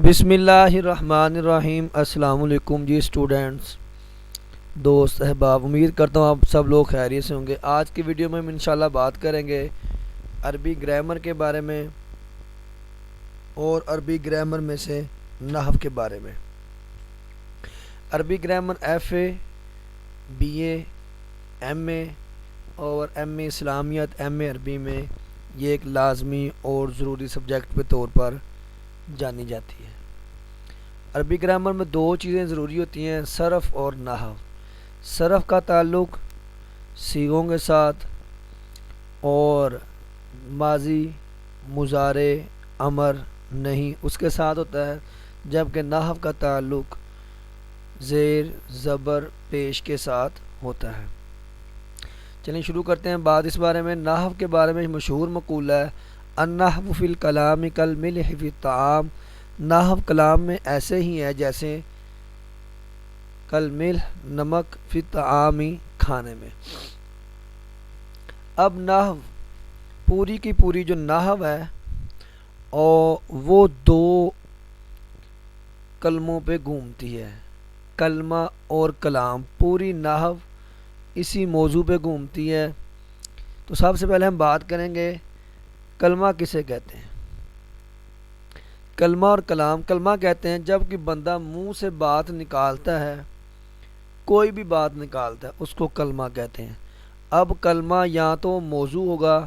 بسم اللہ الرحمن الرحیم۔ السلام علیکم جی اسٹوڈنٹس، دوست احباب، امید کرتا ہوں آپ سب لوگ خیریت سے ہوں گے۔ آج کی ویڈیو میں ہم انشاءاللہ بات کریں گے عربی گرامر کے بارے میں اور عربی گرامر میں سے نحو کے بارے میں۔ عربی grammar F A, B A, M A اور ایم اے اسلامیات ایم اے عربی میں یہ ایک لازمی اور ضروری سبجیکٹ کے طور پر جانی جاتی ہے۔ عربی گرامر میں دو چیزیں ضروری ہوتی ہیں، صرف اور نحو۔ صرف کا تعلق صیغوں کے ساتھ اور ماضی، مضارع، امر نہیں اس کے ساتھ ہوتا ہے، جبکہ نحو کا تعلق زیر، زبر، پیش کے ساتھ ہوتا ہے۔ چلیں شروع کرتے ہیں بات اس بارے میں۔ نحو کے بارے میں مشہور مقولہ ہے النحو فی الکلام کالملح فی الطعام، نحو کلام میں ایسے ہی ہے جیسے کالملح نمک فی الطعام کھانے میں۔ اب نحو پوری کی پوری جو نحو ہے اور وہ دو کلموں پہ گھومتی ہے، کلمہ اور کلام۔ پوری نحو اسی موضوع پہ گھومتی ہے۔ تو سب سے پہلے ہم بات کریں گے کلمہ کسے کہتے ہیں۔ کلمہ اور کلام، کلمہ کہتے ہیں جب کہ بندہ منہ سے بات نکالتا ہے، کوئی بھی بات نکالتا ہے، اس کو کلمہ کہتے ہیں۔ اب کلمہ یا تو موضوع ہوگا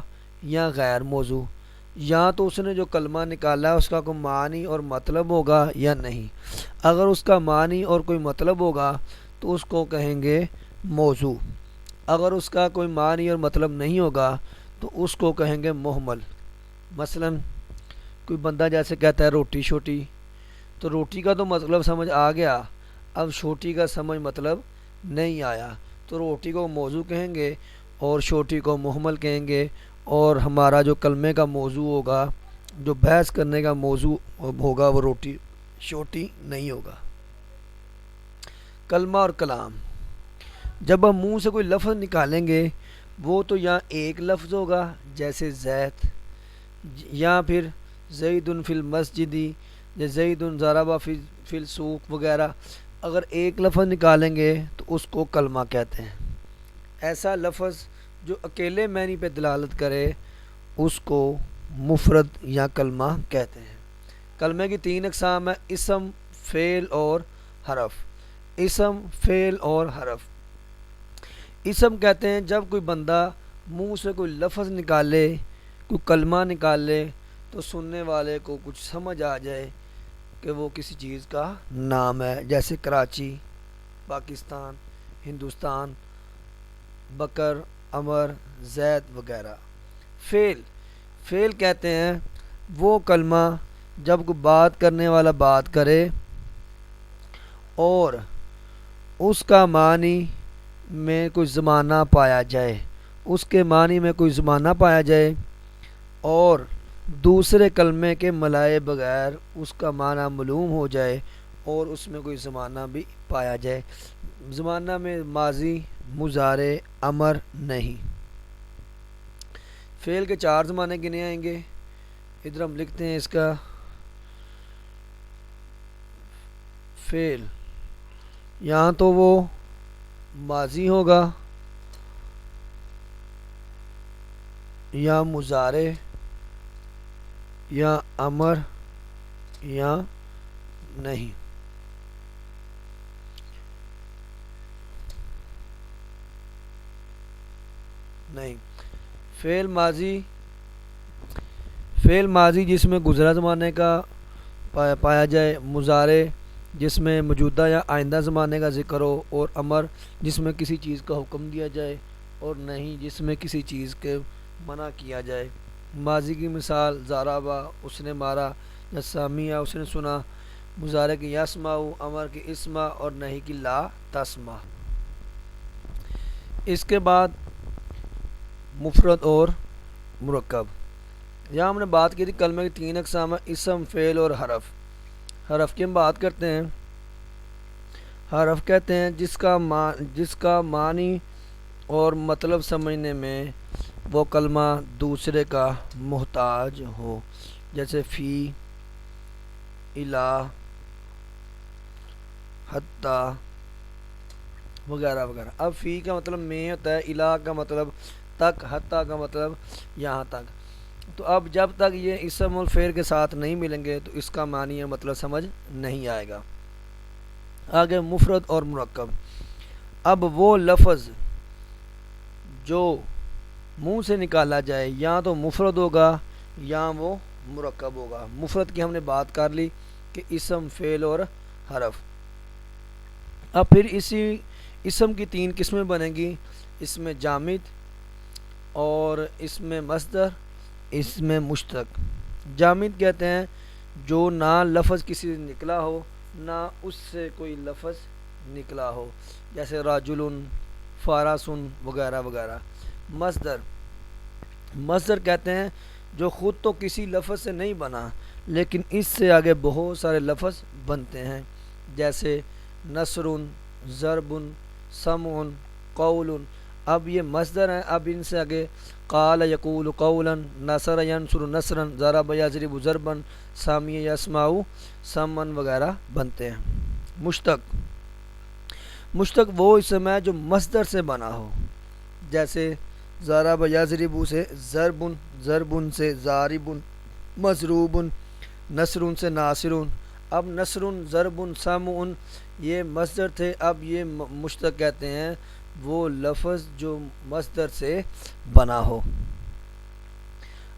یا غیر موضوع، یا تو اس نے جو کلمہ نکالا ہے اس کا کوئی معنی اور مطلب ہوگا یا نہیں۔ اگر اس کا معنی اور کوئی مطلب ہوگا تو اس کو کہیں گے موضوع، اگر اس کا کوئی معنی اور مطلب نہیں ہوگا تو اس کو کہیں گے مہمل۔ مثلاً کوئی بندہ جیسے کہتا ہے روٹی شوٹی، تو روٹی کا تو مطلب سمجھ آ گیا، اب شوٹی کا سمجھ مطلب نہیں آیا، تو روٹی کو موضوع کہیں گے اور شوٹی کو مہمل کہیں گے، اور ہمارا جو کلمے کا موضوع ہوگا، جو بحث کرنے کا موضوع ہوگا، وہ روٹی شوٹی نہیں ہوگا۔ کلمہ اور کلام، جب ہم منہ سے کوئی لفظ نکالیں گے وہ تو یا ایک لفظ ہوگا جیسے زید، یا پھر زید فی المسجد یا زید ضرب فی السوق وغیرہ۔ اگر ایک لفظ نکالیں گے تو اس کو کلمہ کہتے ہیں۔ ایسا لفظ جو اکیلے معنی پہ دلالت کرے اس کو مفرد یا کلمہ کہتے ہیں۔ کلمے کی تین اقسام ہیں، اسم، فعل اور حرف۔ اسم، فعل اور حرف۔ اسم کہتے ہیں جب کوئی بندہ منہ سے کوئی لفظ نکالے، کوئی کلمہ نکالے تو سننے والے کو کچھ سمجھ آ جائے کہ وہ کسی چیز کا نام ہے، جیسے کراچی، پاکستان، ہندوستان، بکر، امر، زید وغیرہ۔ فعل، فعل کہتے ہیں وہ کلمہ جب کوئی بات کرنے والا بات کرے اور اس کا معنی میں کوئی زمانہ پایا جائے، اس کے معنی میں کوئی زمانہ پایا جائے اور دوسرے کلمے کے ملائے بغیر اس کا معنی معلوم ہو جائے اور اس میں کوئی زمانہ بھی پایا جائے۔ زمانہ میں ماضی، مضارع، امر نہیں۔ فعل کے چار زمانے گنے آئیں گے، ادھر ہم لکھتے ہیں اس کا فعل، یہاں تو وہ ماضی ہوگا یا مضارع یا امر یا نہیں۔ فعل ماضی، فعل ماضی جس میں گزرا زمانے کا پایا جائے، مضارع جس میں موجودہ یا آئندہ زمانے کا ذکر ہو، اور امر جس میں کسی چیز کا حکم دیا جائے، اور نہیں جس میں کسی چیز کے منع کیا جائے۔ ماضی کی مثال ضربہ اس نے مارا، یا سامعہ اس نے سنا، مضارع کی یسمع، امر کی اسمع اور نہیں کی لا تسمع۔ اس کے بعد مفرد اور مرکب، یہاں ہم نے بات کی تھی کلمے کی تین اقسام ہیں، اسم، فعل اور حرف۔ حرف کی ہم بات کرتے ہیں۔ حرف کہتے ہیں جس کا معنی اور مطلب سمجھنے میں وہ کلمہ دوسرے کا محتاج ہو، جیسے فی، الا، حتی وغیرہ وغیرہ۔ اب فی کا مطلب میں ہوتا ہے، الا کا مطلب تک، حتی کا مطلب یہاں تک۔ تو اب جب تک یہ اسم اور فعل کے ساتھ نہیں ملیں گے تو اس کا معنی یا مطلب سمجھ نہیں آئے گا۔ آگے مفرد اور مرکب۔ اب وہ لفظ جو منہ سے نکالا جائے یا تو مفرد ہوگا یا وہ مرکب ہوگا۔ مفرد کی ہم نے بات کر لی کہ اسم، فعل اور حرف۔ اب پھر اسی اسم کی تین قسمیں بنیں گی، اس میں جامد اور اس میں مصدر، اس میں مشتق۔ جامد کہتے ہیں جو نہ لفظ کسی سے نکلا ہو نہ اس سے کوئی لفظ نکلا ہو، جیسے راجلن، فارسن وغیرہ وغیرہ۔ مصدر، مصدر کہتے ہیں جو خود تو کسی لفظ سے نہیں بنا لیکن اس سے آگے بہت سارے لفظ بنتے ہیں، جیسے نصر، ضرب، سمع، قول۔ اب یہ مصدر ہیں، اب ان سے آگے قال یقول قولا، نصر ینصر نصرا، ضرب یضرب ضربا، سامع یسمع سمعا وغیرہ بنتے ہیں۔ مشتق، مشتق وہ اسم ہے جو مصدر سے بنا ہو، جیسے ضرب یضرب سے ضرب، ضرب سے ضارب، مضروب، نصر سے ناصر۔ اب نصر، ضرب، سمع یہ مصدر تھے، اب یہ مشتق کہتے ہیں وہ لفظ جو مصدر سے بنا ہو۔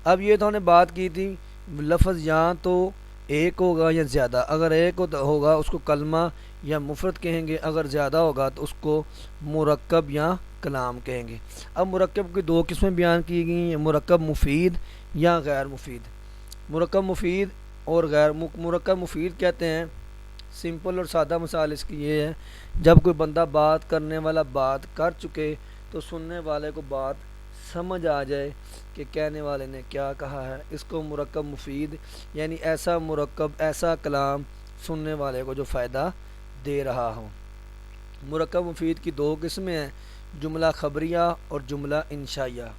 اب یہ تو ہم نے بات کی تھی لفظ یا تو ایک ہوگا یا زیادہ، اگر ایک ہوگا اس کو کلمہ یا مفرد کہیں گے، اگر زیادہ ہوگا تو اس کو مرکب یا کلام کہیں گے۔ اب مرکب کی دو قسمیں بیان کی گئی ہیں، مرکب مفید یا غیر مفید۔ مرکب مفید اور غیر مرکب مفید کہتے ہیں، سمپل اور سادہ مثال اس کی یہ ہے، جب کوئی بندہ بات کرنے والا بات کر چکے تو سننے والے کو بات سمجھ آ جائے کہ کہنے والے نے کیا کہا ہے، اس کو مرکب مفید، یعنی ایسا مرکب، ایسا کلام سننے والے کو جو فائدہ دے رہا ہو۔ مرکب مفید کی دو قسمیں ہیں، جملہ خبریہ اور جملہ انشائیہ۔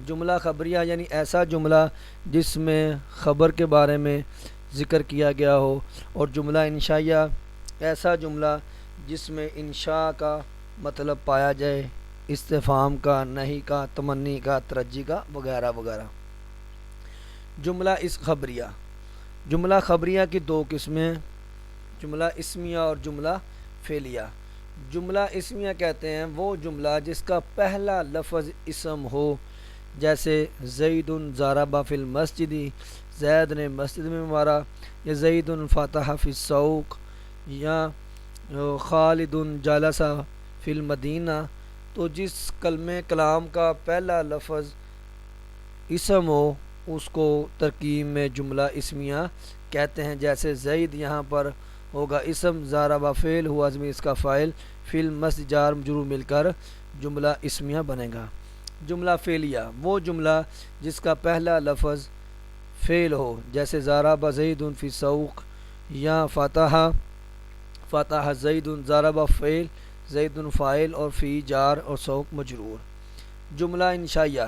جملہ خبریہ یعنی ایسا جملہ جس میں خبر کے بارے میں ذکر کیا گیا ہو، اور جملہ انشائیہ ایسا جملہ جس میں انشاء کا مطلب پایا جائے، استفہام کا، نہی کا، تمنی کا، ترجی کا وغیرہ وغیرہ۔ جملہ خبریہ، جملہ خبریہ کی دو قسمیں، جملہ اسمیہ اور جملہ فعلیہ۔ جملہ اسمیہ کہتے ہیں وہ جملہ جس کا پہلا لفظ اسم ہو، جیسے زید ضرب فی المسجد، زید نے مسجد میں مارا، یا زید فتح فی السوق، یا خالد جلس فی المدینہ۔ تو جس کلمہ کلام کا پہلا لفظ اسم ہو اس کو ترکیب میں جملہ اسمیہ کہتے ہیں، جیسے زید یہاں پر ہوگا اسم، ضرب فعل ہوا ضمیر اس کا فاعل، فی المسجد جار مجرور مل کر جملہ اسمیہ بنے گا۔ جملہ فعلیہ وہ جملہ جس کا پہلا لفظ فعل ہو، جیسے ضرب زید فی السوق، یا فتح زید، ضرب فعل، زید فاعل اور فی جار اور سوق مجرور۔ جملہ انشائیہ،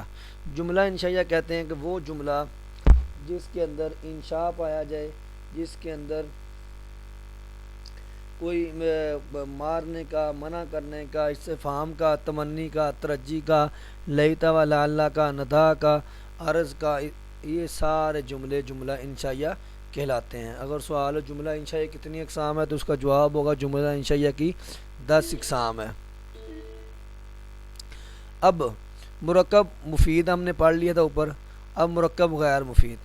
جملہ انشائیہ کہتے ہیں کہ وہ جملہ جس کے اندر انشاء پایا جائے، جس کے اندر کوئی مارنے کا، منع کرنے کا، استفہام کا، تمنی کا، ترجی کا، لیتا و لعل کا، ندا کا، عرض کا، یہ سارے جملے جملہ انشائیہ کہلاتے ہیں۔ اگر سوال جملہ انشائیہ کتنی اقسام ہے تو اس کا جواب ہوگا جملہ انشائیہ کی 10 اقسام ہے۔ اب مرکب مفید ہم نے پڑھ لیا تھا اوپر، اب مرکب غیر مفید۔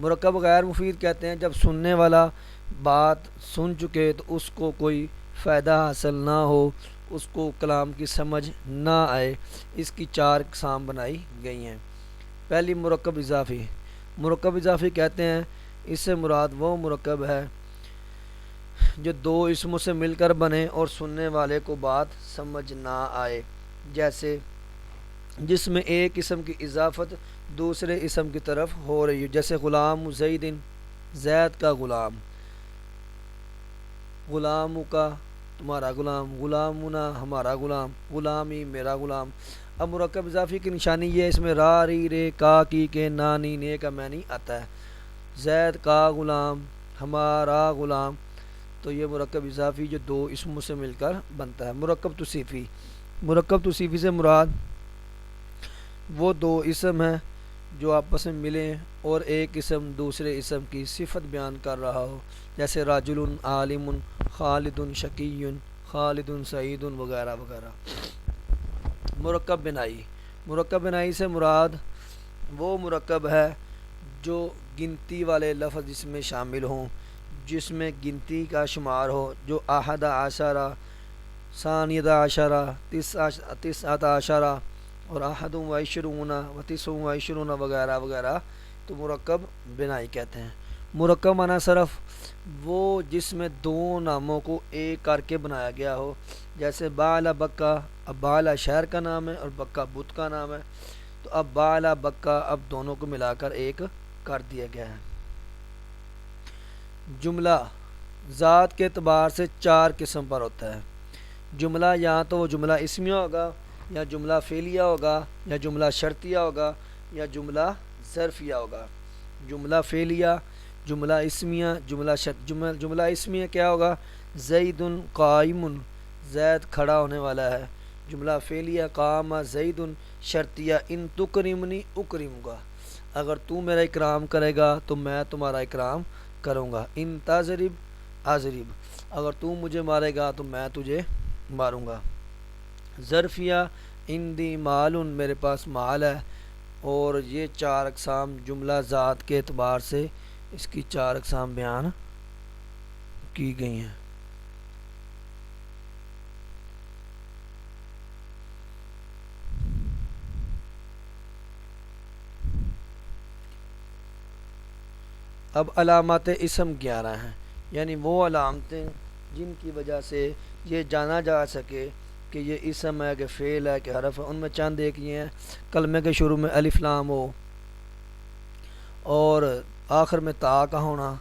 مرکب غیر مفید کہتے ہیں جب سننے والا بات سن چکے تو اس کو کوئی فائدہ حاصل نہ ہو، اس کو کلام کی سمجھ نہ آئے۔ اس کی 4 اقسام بنائی گئی ہیں۔ پہلی مرکب اضافی۔ مرکب اضافی کہتے ہیں اس سے مراد وہ مرکب ہے جو 2 اسموں سے مل کر بنے اور سننے والے کو بات سمجھ نہ آئے، جیسے جس میں ایک اسم کی اضافت دوسرے اسم کی طرف ہو رہی ہے، جیسے غلام زید، زید کا غلام، غلام کا تمہارا غلام، غلامنا ہمارا غلام، غلامی میرا غلام۔ اب مرکب اضافی کی نشانی یہ ہے، اس میں را ری رے کا کی کے نانی نے کا معنی آتا ہے۔ زید کا غلام، ہمارا غلام، تو یہ مرکب اضافی جو دو اسموں سے مل کر بنتا ہے۔ مرکب توصیفی، مرکب توصیفی سے مراد وہ دو اسم ہیں جو آپس میں ملیں اور ایک اسم دوسرے اسم کی صفت بیان کر رہا ہو، جیسے راجل عالم، خالد شقی، خالد سعید وغیرہ وغیرہ۔ مرکب بنائی، مرکب بنائی سے مراد وہ مرکب ہے جو گنتی والے لفظ جس میں شامل ہوں، جس میں گنتی کا شمار ہو، جو احد عشرہ، ثانیہ عشرہ، تسعۃ عشرہ اور احد و عشرون و تسع و عشرون وغیرہ وغیرہ، تو مرکب بنائی کہتے ہیں۔ مرکب معنی صرف وہ جس میں دو ناموں کو ایک کر کے بنایا گیا ہو، جیسے بالا بکا، اب بالا شہر کا نام ہے اور بکا بت کا نام ہے، تو اب بالا بکا اب دونوں کو ملا کر ایک کر دیا گیا ہے۔ جملہ ذات کے اعتبار سے چار قسم پر ہوتا ہے۔ جملہ یا تو وہ جملہ اسمیہ ہوگا، یا جملہ فعلیہ ہوگا، یا جملہ شرطیہ ہوگا، یا جملہ ظرفیہ ہوگا۔ جملہ فعلیہ، جملہ اسمیہ، جملہ اسمیہ کیا ہوگا؟ زید قائم، زید کھڑا ہونے والا ہے۔ جملہ فعلیہ قام زید، شرطیہ ان تکرمنی اکرمگا، اگر تو میرا اکرام کرے گا تو میں تمہارا اکرام کروں گا۔ ان تضرب اضرب، اگر تو مجھے مارے گا تو میں تجھے ماروں گا۔ ظرفیہ عندی مال، میرے پاس مال ہے۔ اور یہ چار اقسام جملہ ذات کے اعتبار سے اس کی چار اقسام بیان کی گئی ہیں۔ اب علامات اسم 11 ہیں، یعنی وہ علامتیں جن کی وجہ سے یہ جانا جا سکے کہ یہ اسم ہے کہ فعل ہے کہ حرف ہے۔ ان میں چند ایک یہ ہیں: کلمے کے شروع میں الف لام ہو، اور آخر میں تا کا ہونا،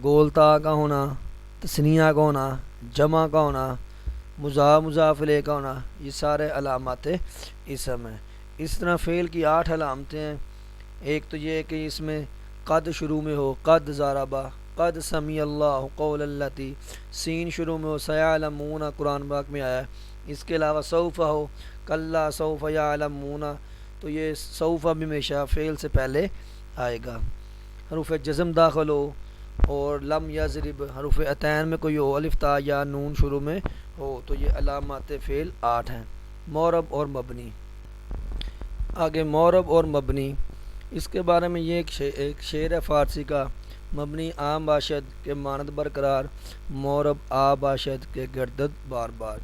گول تا کا ہونا، تثنیہ کا ہونا، جمع کا ہونا، مضاف مضاف الیہ کا ہونا، یہ سارے علامات اسم ہیں۔ اس طرح فعل کی 8 علامتیں ہیں۔ ایک تو یہ ہے کہ اس میں قد شروع میں ہو، قد ضربہ، قد سمیع اللہ قول التی، سین شروع میں ہو، سیعلمون قرآن پاک میں آیا ہے۔ اس کے علاوہ سوف ہو، کلا سوف یعلمون، تو یہ سوف بھی ہمیشہ فعل سے پہلے آئے گا۔ حروف جزم داخل ہو، اور لم یضرب، حروف عطین میں کوئی ہو، الف تا یا نون شروع میں ہو، تو یہ علامات فعل 8 ہیں۔ معرب اور مبنی، آگے معرب اور مبنی، اس کے بارے میں یہ ایک شعر ہے فارسی کا: مبنی عام باشد کے مانند برقرار، معرب آ باشد کے گردد بار بار۔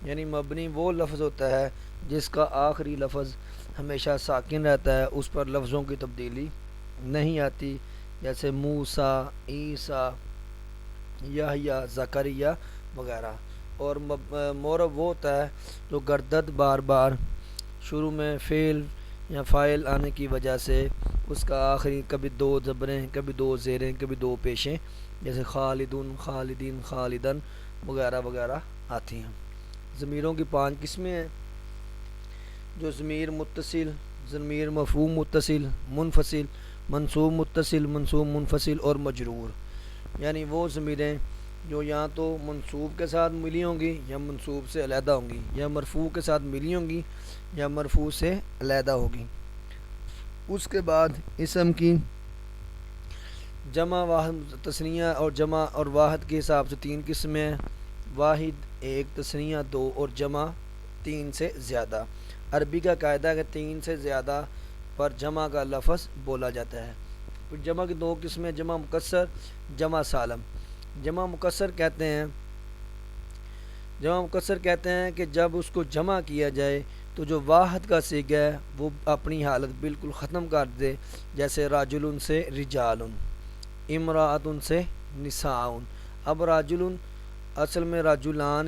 یعنی مبنی وہ لفظ ہوتا ہے جس کا آخری لفظ ہمیشہ ساکن رہتا ہے، اس پر لفظوں کی تبدیلی نہیں آتی، جیسے موسیٰ، عیسیٰ، یحییٰ، زکریا وغیرہ۔ اور معرب وہ ہوتا ہے جو گردد بار بار شروع میں فعل یا فاعل آنے کی وجہ سے اس کا آخری کبھی دو زبریں، کبھی دو زیریں، کبھی دو پیشیں، جیسے خالدون، خالدین، خالدن وغیرہ وغیرہ آتی ہیں۔ ضمیروں کی 5 قسمیں ہیں، جو ضمیر متصل، ضمیر مفہوم متصل، منفصل، منصوب متصل، منصوب منفصل اور مجرور۔ یعنی وہ ضمیریں جو یا تو منصوب کے ساتھ ملی ہوں گی یا منصوب سے علیحدہ ہوں گی، یا مرفوع کے ساتھ ملی ہوں گی یا مرفوع سے علیحدہ ہوگی۔ اس کے بعد اسم کی جمع، واحد، تثنیہ اور جمع اور واحد کے حساب سے 3 قسمیں ہیں: واحد 1، تثنیہ 2 اور جمع 3 سے زیادہ۔ عربی کا قاعدہ ہے کہ 3 سے زیادہ پر جمع کا لفظ بولا جاتا ہے۔ پھر جمع کی 2 قسمیں: جمع مکسر، جمع سالم۔ جمع مکسر کہتے ہیں کہ جب اس کو جمع کیا جائے تو جو واحد کا صیغہ ہے وہ اپنی حالت بالکل ختم کر دے، جیسے راجل سے رجال، امراۃ سے نساء۔ اب راجل اصل میں راجلان،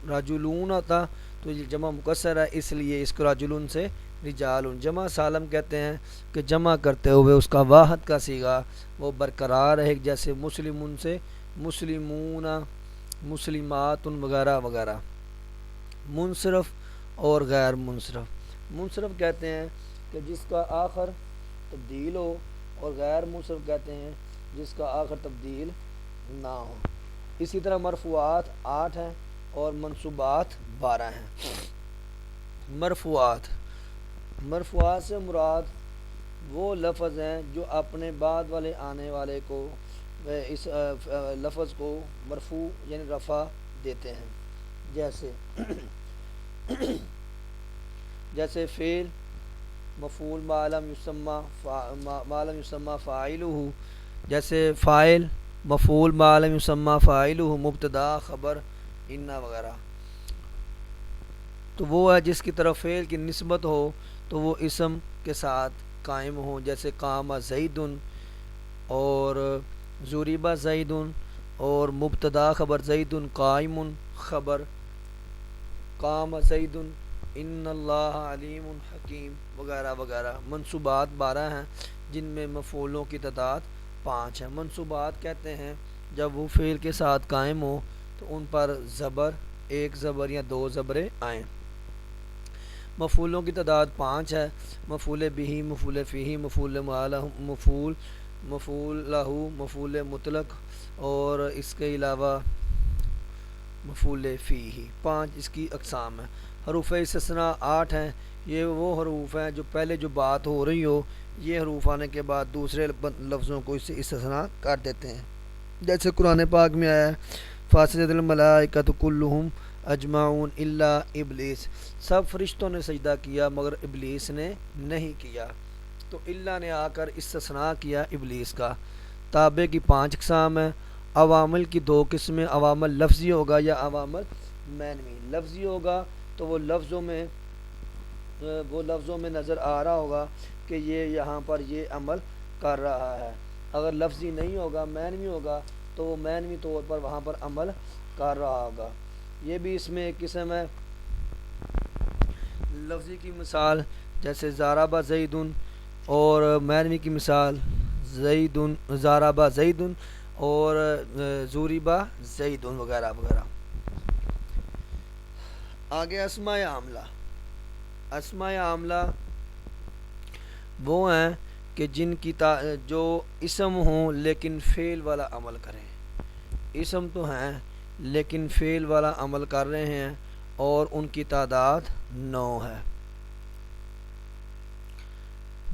راجلون تھا، تو یہ جمع مکسر ہے، اس لیے اس کو راجل سے رجال۔ جمع سالم کہتے ہیں کہ جمع کرتے ہوئے اس کا واحد کا صیغہ وہ برقرار ہے، جیسے مسلم سے مسلمون، مسلمات وغیرہ وغیرہ۔ منصرف اور غیر منصرف، منصرف کہتے ہیں کہ جس کا آخر تبدیل ہو اور غیر منصرف کہتے ہیں جس کا آخر تبدیل نہ ہو۔ اسی طرح مرفوعات 8 ہیں اور منصوبات 12 ہیں۔ مرفوعات سے مراد وہ لفظ ہیں جو اپنے بعد والے آنے والے کو اس لفظ کو مرفوع یعنی رفع دیتے ہیں، جیسے فعل مفعول ما لم یسمى فاعلہ، جیسے فاعل مفعول ما لم یسمى فاعلہ، مبتدا خبر ان وغیرہ۔ تو وہ ہے جس کی طرف فعل کی نسبت ہو تو وہ اسم کے ساتھ قائم ہو، جیسے قام زید اور ضرب زید، اور مبتدا خبر زید قائم خبر قام زید ان اللہ علیم حکیم وغیرہ وغیرہ۔ منصوبات 12 ہیں جن میں مفعولوں کی تعداد 5 ہے۔ منصوبات کہتے ہیں جب وہ فعل کے ساتھ قائم ہو تو ان پر زبر، ایک زبر یا دو زبریں آئیں۔ مفعولوں کی تعداد 5 ہے، مفعول بہ، مفعول فیہ، مفعول لہ، مفعول مطلق اور اس کے علاوہ مفعول فیہ۔ 5 اس کی اقسام ہیں۔ حروف استثناء 8 ہیں، یہ وہ حروف ہیں جو پہلے جو بات ہو رہی ہو یہ حروف آنے کے بعد دوسرے لفظوں کو اس سے استثناء کر دیتے ہیں، جیسے قرآن پاک میں آیا ہے فاسجد الملائکۃ کلھم اجمعون الا ابلیس، سب فرشتوں نے سجدہ کیا مگر ابلیس نے نہیں کیا، تو اللہ نے آ کر استثناء کیا ابلیس کا۔ تابع کی 5 اقسام ہیں۔ عوامل کی 2 قسمیں، عوامل لفظی ہوگا یا عوامل معنوی۔ لفظی ہوگا تو وہ لفظوں میں نظر آ رہا ہوگا کہ یہ یہاں پر یہ عمل کر رہا ہے۔ اگر لفظی نہیں ہوگا، معنوی ہوگا تو وہ معنوی طور پر وہاں پر عمل کر رہا ہوگا۔ یہ بھی اس میں ایک قسم ہے۔ لفظی کی مثال جیسے ضرب زید، اور معنوی کی مثال ضرب زید اور ضرب زید وغیرہ وغیرہ۔ آگے اسماء عاملہ۔ اسماء عاملہ وہ ہیں کہ جن کی جو اسم ہوں لیکن فعل والا عمل کریں۔ اسم تو ہیں لیکن فعل والا عمل کر رہے ہیں اور ان کی تعداد 9 ہے۔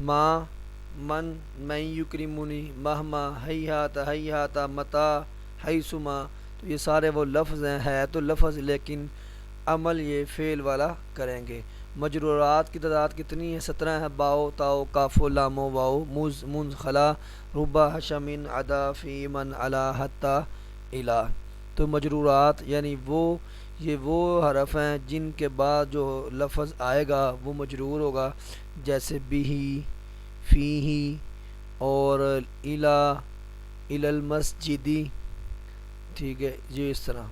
ما، من، یکرمنی، مہما، ہیہات، متا، حیثما، تو یہ سارے وہ لفظ ہیں، ہے تو لفظ لیکن عمل یہ فعل والا کریں گے۔ مجرورات کی تعداد کتنی ہے؟ 17 ہے۔ باؤ، تاؤ، کاف، لام، واؤ، مز، منز، خلا، ربا، حشمن، عدا، فی، من، علا، حتی، الہ۔ تو مجرورات یعنی یہ وہ حرف ہیں جن کے بعد جو لفظ آئے گا وہ مجرور ہوگا، جیسے بیہی، فیہی اور الہ، المسجدی، ٹھیک ہے، یہ اس طرح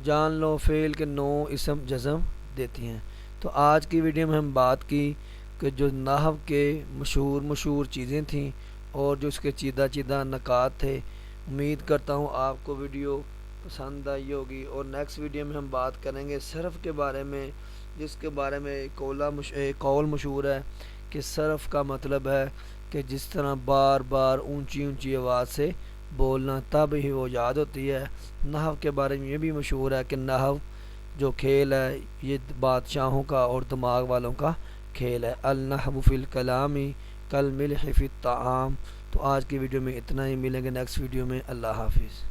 جان لو فعل کے 9 اسم جزم دیتی ہیں۔ تو آج کی ویڈیو میں ہم بات کی کہ جو نحو کے مشہور چیزیں تھیں اور جو اس کے چیدہ نکات تھے۔ امید کرتا ہوں آپ کو ویڈیو پسند آئی ہوگی، اور نیکسٹ ویڈیو میں ہم بات کریں گے صرف کے بارے میں، جس کے بارے میں ایک قول مشہور ہے کہ صرف کا مطلب ہے کہ جس طرح بار بار اونچی آواز سے بولنا تب ہی وہ یاد ہوتی ہے۔ نحو کے بارے میں یہ بھی مشہور ہے کہ نحو جو کھیل ہے یہ بادشاہوں کا اور دماغ والوں کا کھیل ہے۔ النحو فی الکلام کالملح فی الطعام۔ تو آج کی ویڈیو میں اتنا ہی، ملیں گے نیکسٹ ویڈیو میں۔ اللہ حافظ۔